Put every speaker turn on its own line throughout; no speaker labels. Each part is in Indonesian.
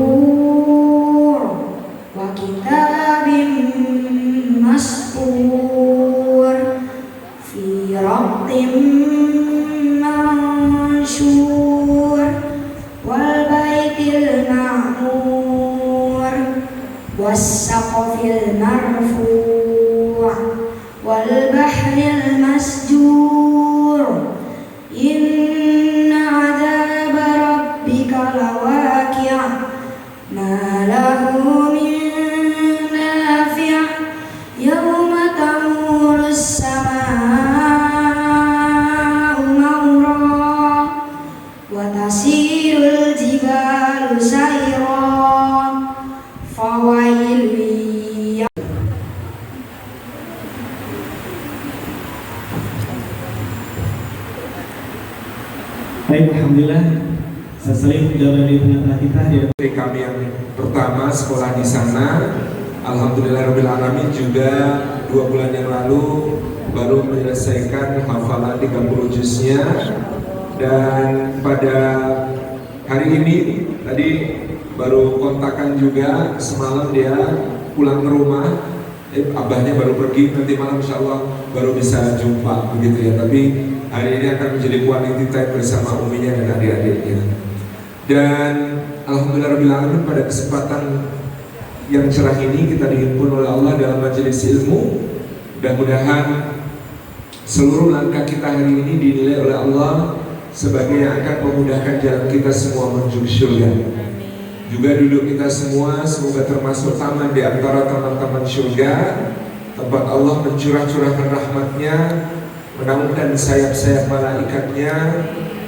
مرفوع وكتاب مسطور في رق منشور والبيت المعمور والسقف المرفوع والبحر المسجور إن عذاب ربك لواقع ما له من دافع يوم تمور السماء مورا وتسير الجبال سيرا فويل.
Baik, alhamdulillah. Sesuai menjalani pengantar kita di
kami yang pertama sekolah di sana. Alhamdulillahirabbil alamin juga 2 bulan yang lalu baru menyelesaikan hafalan 30 juznya, dan pada hari ini tadi baru kontakan juga, semalam dia pulang ke rumah, abahnya baru pergi, nanti malam insya Allah baru bisa jumpa begitu ya. Tapi hari ini akan menjadi quality time bersama uminya dan adik-adiknya. Dan alhamdulillahirabbil pada kesempatan yang cerah ini kita dihimpun oleh Allah dalam majelis ilmu. Mudah-mudahan seluruh langkah kita hari ini dinilai oleh Allah sebagai yang akan memudahkan jalan kita semua menuju surga. Juga duduk kita semua semoga termasuk taman di antara taman-taman surga, tempat Allah mencurah-curahkan rahmatnya, menaunkan sayap-sayap malaikatnya,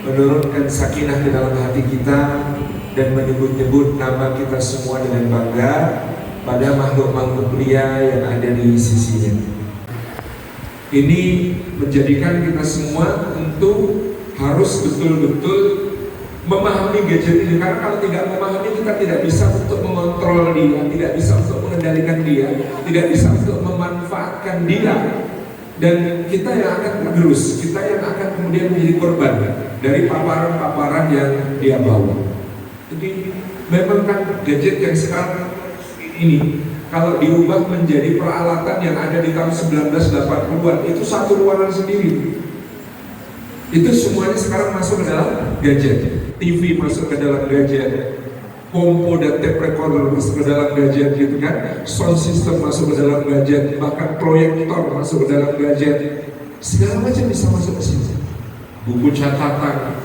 menurunkan sakinah di dalam hati kita, dan menyebut-nyebut nama kita semua dengan bangga pada makhluk-makhluk mulia yang ada di sisinya. Ini menjadikan kita semua tentu harus betul-betul memahami gadget ini, karena kalau tidak memahami kita tidak bisa untuk mengontrol dia, tidak bisa untuk mengendalikan dia, tidak bisa untuk memanfaatkan dia. Dan kita yang akan tergerus, kita yang akan kemudian menjadi korban dari paparan-paparan yang dia bawa. Jadi memang kan gadget yang sekarang ini kalau diubah menjadi peralatan yang ada di tahun 1980-an itu satu ruangan sendiri. Itu semuanya sekarang masuk ke dalam gadget. TV masuk ke dalam gadget, kompo dan tape recorder masuk ke dalam gadget gitu kan, sound system masuk ke dalam gadget, bahkan proyektor masuk ke dalam gadget, segala macam bisa masuk ke sini. Buku catatan,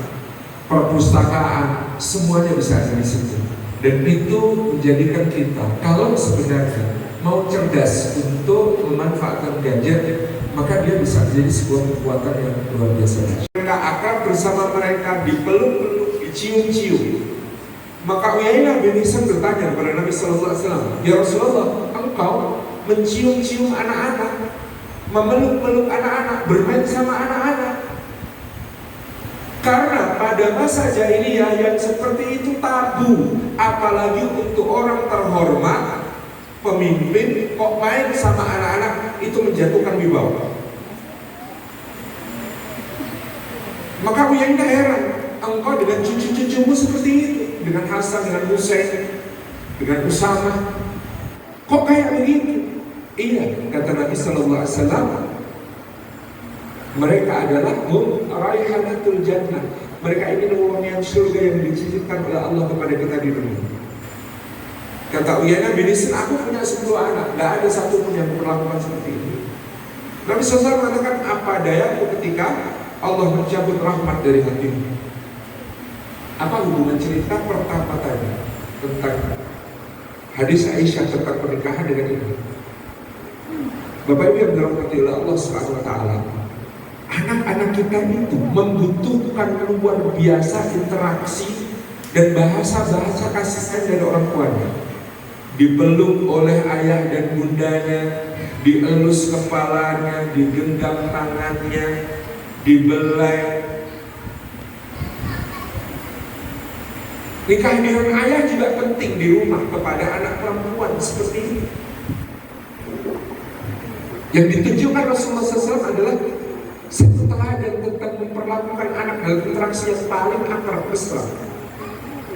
perpustakaan, semuanya bisa ada di situ. Dan itu menjadikan kita, kalau sebenarnya mau cerdas untuk memanfaatkan gadget, maka dia bisa menjadi sebuah kekuatan yang luar biasa. Mereka akan bersama mereka, dipeluk-peluk, dicium-cium. Maka Uyainah bin Hisn bertanya kepada Nabi SAW, "Ya Rasulullah, engkau mencium-cium anak-anak, memeluk-peluk anak-anak, bermain sama anak-anak?" Karena pada masa jahiliyah yang seperti itu tabu, apalagi untuk orang terhormat, pemimpin kok main sama anak-anak, itu menjatuhkan wibawa. Maka Uyainah heran, engkau dengan cucu-cucumu seperti itu, dengan Hasan, dengan Husain, dengan Usama, kok kayak begitu? Iya, kata Nabi Sallallahu Alaihi Wasallam, mereka adalah raihanatul jannah. Mereka ini wangian surga yang diciptakan oleh Allah kepada kita di dunia. Kata Uyainah bin Hisn, aku punya 10 anak, gak ada satu pun yang memperlakukan seperti ini. Nabi SAW mengatakan, apa dayaku ketika Allah mencabut rahmat dari hatimu? Apa hubungan cerita pertama tadi tentang hadis Aisyah tentang pernikahan dengan ini? Bapak Ibu yang dirahmati oleh Allah Subhanahu wa taala, anak-anak kita itu membutuhkan luar biasa interaksi dan bahasa-bahasa kasih sayang dari orang tuanya. Dipeluk oleh ayah dan bundanya, dielus kepalanya, digenggam tangannya, dibelai. Nikah dengan ayah juga penting di rumah kepada anak perempuan seperti ini. Yang ditunjukkan Rasulullah SAW adalah satu teladan tentang memperlakukan anak dalam interaksi yang paling akrab mesra.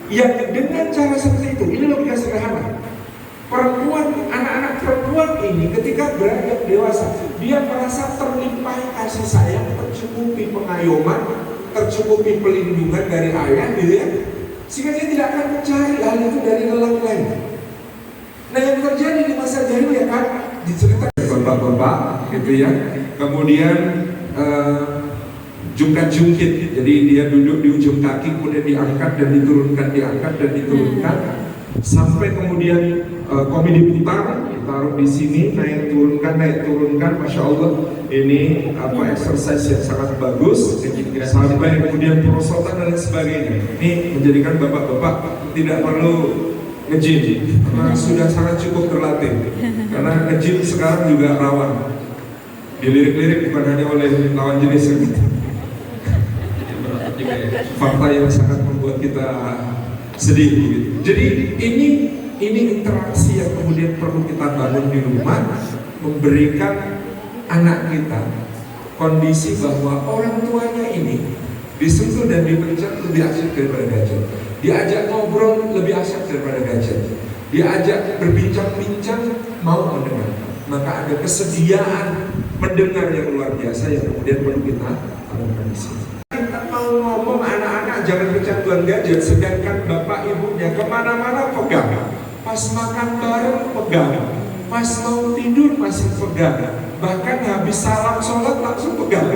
Yang dengan cara seperti itu, inilah ini ketika beranjak dewasa, dia merasa terlimpahi kasih sayang, tercukupi pengayoman, tercukupi pelindungan dari ayah, gitu ya. Sehingga dia tidak akan mencari hal itu dari lelaki lain. Nah, yang terjadi di masa jahiliyah kan diceritakan bapak-bapak, gitu ya. Kemudian jungkat-jungkit, jadi dia duduk di ujung kaki, kemudian diangkat dan diturunkan, diangkat dan diturunkan, sampai kemudian komedi putar, taruh di sini, naik turunkan, masya Allah, ini exercise yang sangat bagus, sampai kemudian perosotan dan lain sebagainya. Ini menjadikan bapak-bapak tidak perlu nge-gym, karena sudah sangat cukup terlatih. Karena nge-gym sekarang juga rawan dilirik-lirik bukan hanya oleh lawan jenis gitu. Fakta yang sangat membuat kita sedih gitu. Jadi ini interaksi yang kemudian perlu kita bangun di rumah, memberikan anak kita kondisi bahwa orang tuanya ini disentuh dan dipencet lebih asik daripada gadget, diajak ngobrol lebih asik daripada gadget, diajak berbincang-bincang mau mendengar. Maka ada kesediaan mendengar yang luar biasa yang kemudian perlu kita tanamkan di sini. Kita mau ngomong anak-anak jangan kecanduan gadget, sedangkan bapak ibunya kemana-mana pegang, pas makan bareng pegang, pas mau tidur masih pegang, bahkan habis salam sholat langsung pegang.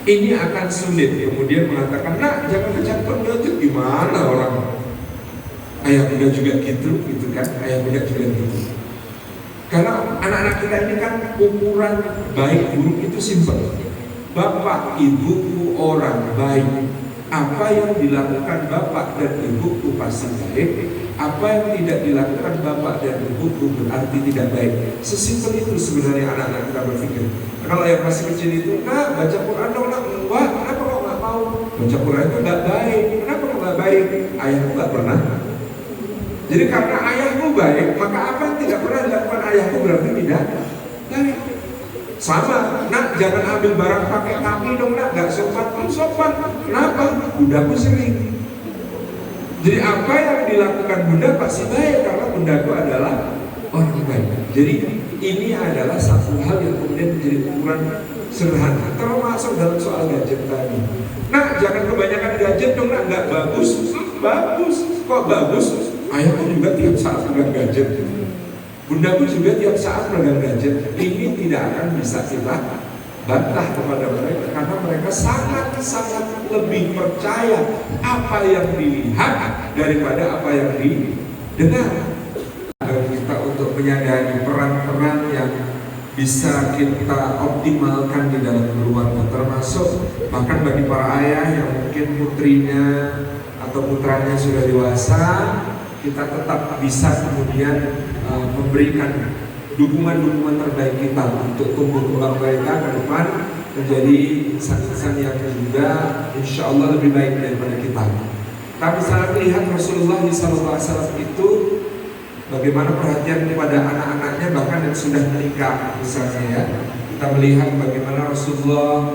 Ini akan sulit kemudian mengatakan, nak jangan kecanduan gadget. Gimana orang ayah bunda juga gitu kan, ayah bunda juga gitu. Karena anak-anak kita ini kan ukuran baik buruk itu simpel. Bapak ibuku orang baik, apa yang dilakukan bapak dan ibuku pasti baik, apa yang tidak dilakukan bapak dan ibuku berarti tidak baik. Sesimpel itu sebenarnya anak-anak kita berpikir. Kalau yang masih kecil itu, nah baca Quran dong, nak. Wah, kenapa kok nggak mau? Baca Quran itu nggak baik. Kenapa kok nggak baik? Ayahku nggak pernah. Jadi karena ayahku baik, maka apa yang tidak pernah dilakukan ayahku berarti tidak baik. Sama, nak jangan ambil barang pakai kaki dong, nak nggak sopan. Sopan, kenapa? Bundaku sering. Jadi apa yang dilakukan bunda pasti baik karena bundaku adalah orang baik. Jadi ini adalah satu hal yang kemudian menjadi ukuran sederhana. Termasuk dalam soal gadget tadi. Nah, jangan kebanyakan gadget dong, nak nggak bagus. Bagus, kok bagus? Ayahku juga tiap saat pegang gadget, bundaku juga tiap saat pegang gadget. Ini tidak akan bisa kita bantah kepada mereka karena mereka sangat-sangat lebih percaya apa yang dilihat daripada apa yang didengar. Kita untuk menyadari peran-peran yang bisa kita optimalkan di dalam keluarga, termasuk bahkan bagi para ayah yang mungkin putrinya atau putranya sudah dewasa, kita tetap bisa kemudian memberikan dukungan-dukungan terbaik kita untuk tumbuh kembang mereka ke depan menjadi insan-insan yang juga insya Allah lebih baik daripada kita. Kami sangat melihat Rasulullah SAW itu bagaimana perhatian kepada anak-anaknya bahkan yang sudah menikah misalnya ya. Kita melihat bagaimana Rasulullah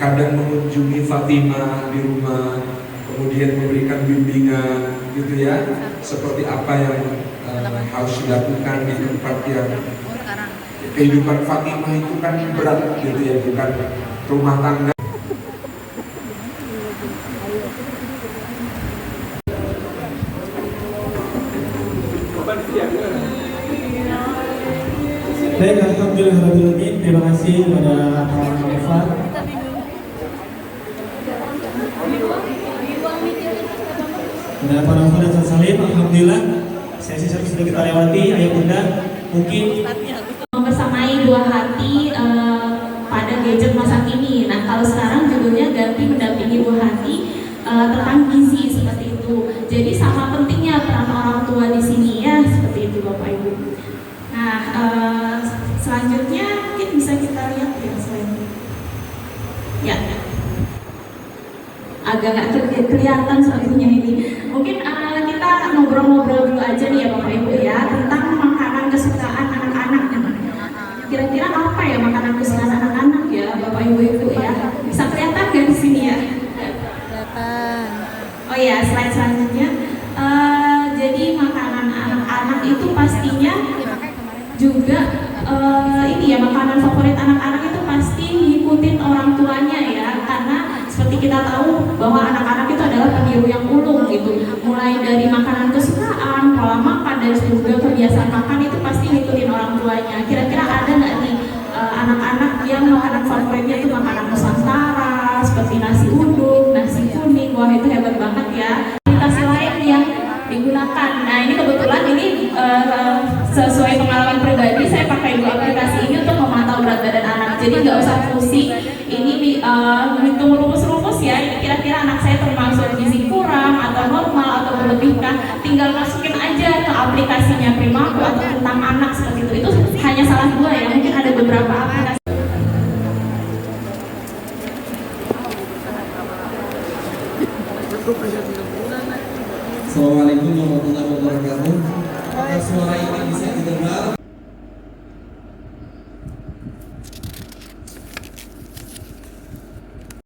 kadang mengunjungi Fatimah di rumah, kemudian memberikan bimbingan gitu ya, seperti apa yang harus dilakukan di tempat yang kehidupan Fatimah itu kan berat gitu ya, bukan rumah tangga.
Baik, alhamdulillah, terima kasih kepada Pak Nova. Dan Pak Nova dan Salim, alhamdulillah sesi satu sudah kita lewati. Ayah bunda mungkin
membersamai dua hati pada gadget masa kini. Nah, kalau sekarang judulnya ganti mendampingi buah hati tentang gizi seperti itu. Jadi sama pentingnya peran orang tua di sini ya, seperti itu Bapak Ibu. Nah, selanjutnya mungkin bisa kita lihat ya selanjutnya. Ya, agak nggak kelihatan sepertinya ini. Mungkin kita ngobrol-ngobrol dulu aja nih ya Bapak Ibu ya tentang makanan kesukaan anak-anak. Kira-kira apa ya makanan kesukaan anak-anak ya Bapak Ibu ya? Bisa kelihatan nggak di sini ya? Kelihatan. Oh ya, slide selanjutnya. Jadi makanan anak-anak itu pastinya dari makanan kesukaan, pola makan, dan juga kebiasaan makan itu pasti ngikutin orang tuanya. Kira-kira ada nggak nih anak-anak yang makanan favoritnya itu makanan Nusantara seperti nasi uduk, nasi kuning? Wah, itu hebat banget ya. Aplikasi lain yang digunakan. Nah, ini kebetulan ini sesuai pengalaman pribadi, saya pakai dua aplikasi ini untuk memantau berat badan anak. Jadi nggak usah pusing. Ini menghitung rumus-rumus ya. Ini kira-kira anak saya termasuk gizi kurang atau normal atau berlebihkah. Tinggal masukin aja ke aplikasinya Primaku atau tentang anak seperti itu. Itu hanya salah dua ya. Mungkin ada beberapa aplikasi.
Assalamualaikum warahmatullahi wabarakatuh. Apakah suara ini bisa didengar?